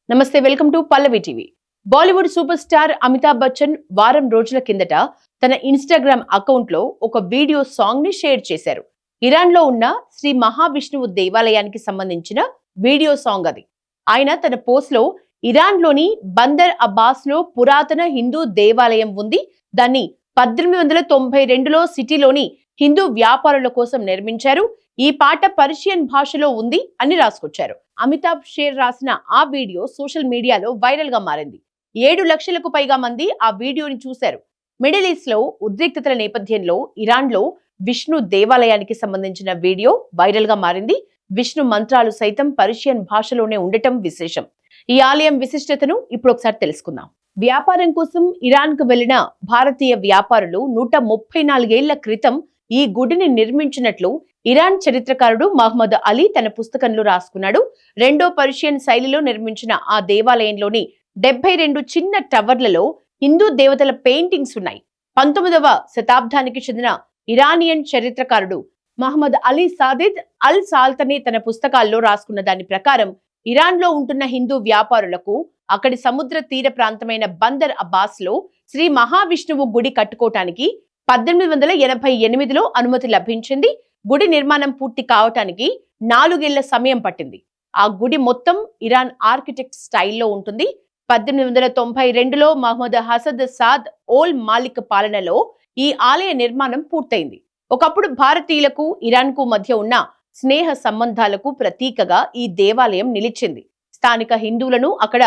నమస్తే, welcome to Pallavi TV. Bollywood super star Amitabh Bachchan వారం రోజుల కిందట తన ఇన్స్టాగ్రామ్ అకౌంట్ లో ఒక వీడియో సాంగ్ ని షేర్ చేశారు. ఇరాన్ లో ఉన్న శ్రీ మహావిష్ణువు దేవాలయానికి సంబంధించిన వీడియో సాంగ్ అది. ఆయన తన పోస్ట్ లో ఇరాన్ లోని బందర్ అబ్బాస్ లో పురాతన హిందూ దేవాలయం ఉంది, దాన్ని 1892లో సిటీలోని హిందూ వ్యాపారుల కోసం నిర్మించారు, ఈ పాట పర్షియన్ భాషలో ఉంది అని రాసుకొచ్చారు. అమితాబ్ షేర్ రాసిన ఆ వీడియో సోషల్ మీడియాలో వైరల్ గా మారింది. 7 లక్షలకు పైగా మంది ఆ వీడియోని చూశారు. మిడిల్ ఈస్ట్ లో ఉద్రిక్తతల నేపథ్యంలో ఇరాన్ లో విష్ణు దేవాలయానికి సంబంధించిన వీడియో వైరల్ గా మారింది. విష్ణు మంత్రాలు సైతం పర్షియన్ భాషలోనే ఉండటం విశేషం. ఈ ఆలయం విశిష్టతను ఇప్పుడు ఒకసారి తెలుసుకుందాం. వ్యాపారం కోసం ఇరాన్ కు వెళ్లిన భారతీయ వ్యాపారులు 134 ఏళ్ల క్రితం ఈ గుడిని నిర్మించినట్లు ఇరాన్ చరిత్రకారుడు మహమ్మద్ అలీ తన పుస్తకంలో రాసుకున్నాడు. రెండో పర్షియన్ శైలిలో నిర్మించిన ఆ దేవాలయంలోని 72 చిన్న టవర్లలో హిందూ దేవతల పెయింటింగ్స్ ఉన్నాయి. 19వ శతాబ్దానికి చెందిన ఇరానియన్ చరిత్రకారుడు మహమ్మద్ అలీ సాదిద్ అల్ సాల్తనీ తన పుస్తకాల్లో రాసుకున్న దాని ప్రకారం ఇరాన్ లో ఉంటున్న హిందూ వ్యాపారులకు అక్కడి సముద్ర తీర ప్రాంతమైన బందర్ అబ్బాస్ లో శ్రీ మహావిష్ణువు గుడి కట్టుకోవటానికి 1888లో అనుమతి లభించింది. గుడి నిర్మాణం పూర్తి కావటానికి 4 ఏళ్ల సమయం పట్టింది. ఆ గుడి మొత్తం ఇరాన్ ఆర్కిటెక్ట్ స్టైల్లో ఉంటుంది. 1892లో మహమ్మద్ హసద్ సాద్ ఓల్ మాలిక్ పాలనలో ఈ ఆలయ నిర్మాణం పూర్తయింది. ఒకప్పుడు భారతీయులకు ఇరాన్ కు మధ్య ఉన్న స్నేహ సంబంధాలకు ప్రతీకగా ఈ దేవాలయం నిలిచింది. స్థానిక హిందువులను అక్కడ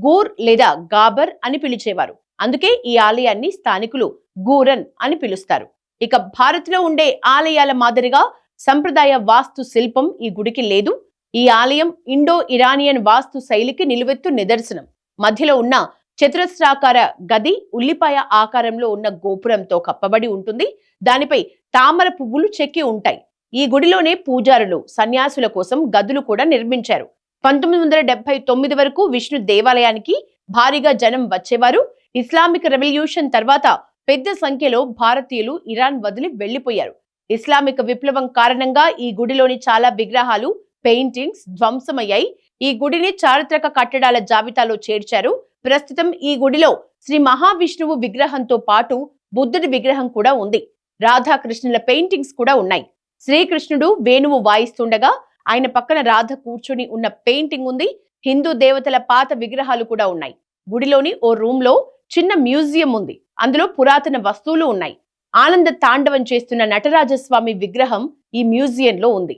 గూర్ లేదా గాబర్ అని పిలిచేవారు. అందుకే ఈ ఆలయాన్ని స్థానికులు గూరన్ అని పిలుస్తారు. ఇక భారత్ లో ఉండే ఆలయాల మాదిరిగా సంప్రదాయ వాస్తు శిల్పం ఈ గుడికి లేదు. ఈ ఆలయం ఇండో ఇరానియన్ వాస్తు శైలికి నిలువెత్తు నిదర్శనం. మధ్యలో ఉన్న చతురస్రాకార గది ఉల్లిపాయ ఆకారంలో ఉన్న గోపురంతో కప్పబడి ఉంటుంది. దానిపై తామర పువ్వులు చెక్కి ఉంటాయి. ఈ గుడిలోనే పూజారులు, సన్యాసుల కోసం గదులు కూడా నిర్మించారు. 1979 వరకు విష్ణు దేవాలయానికి భారీగా జనం వచ్చేవారు. ఇస్లామిక్ రెవల్యూషన్ తర్వాత పెద్ద సంఖ్యలో భారతీయులు ఇరాన్ వదిలి వెళ్లిపోయారు. ఇస్లామిక్ విప్లవం కారణంగా ఈ గుడిలోని చాలా విగ్రహాలు, పెయింటింగ్స్ ధ్వంసమయ్యాయి. ఈ గుడిని చారిత్రక కట్టడాల జాబితాలో చేర్చారు. ప్రస్తుతం ఈ గుడిలో శ్రీ మహావిష్ణువు విగ్రహంతో పాటు బుద్ధుడి విగ్రహం కూడా ఉంది. రాధాకృష్ణుల పెయింటింగ్స్ కూడా ఉన్నాయి. శ్రీకృష్ణుడు వేణువు వాయిస్తుండగా ఆయన పక్కన రాధ కూర్చుని ఉన్న పెయింటింగ్ ఉంది. హిందూ దేవతల పాత విగ్రహాలు కూడా ఉన్నాయి. గుడిలోని ఓ రూమ్ లో చిన్న మ్యూజియం ఉంది. అందులో పురాతన వస్తువులు ఉన్నాయి. ఆనంద తాండవం చేస్తున్న నటరాజస్వామి విగ్రహం ఈ మ్యూజియంలో ఉంది.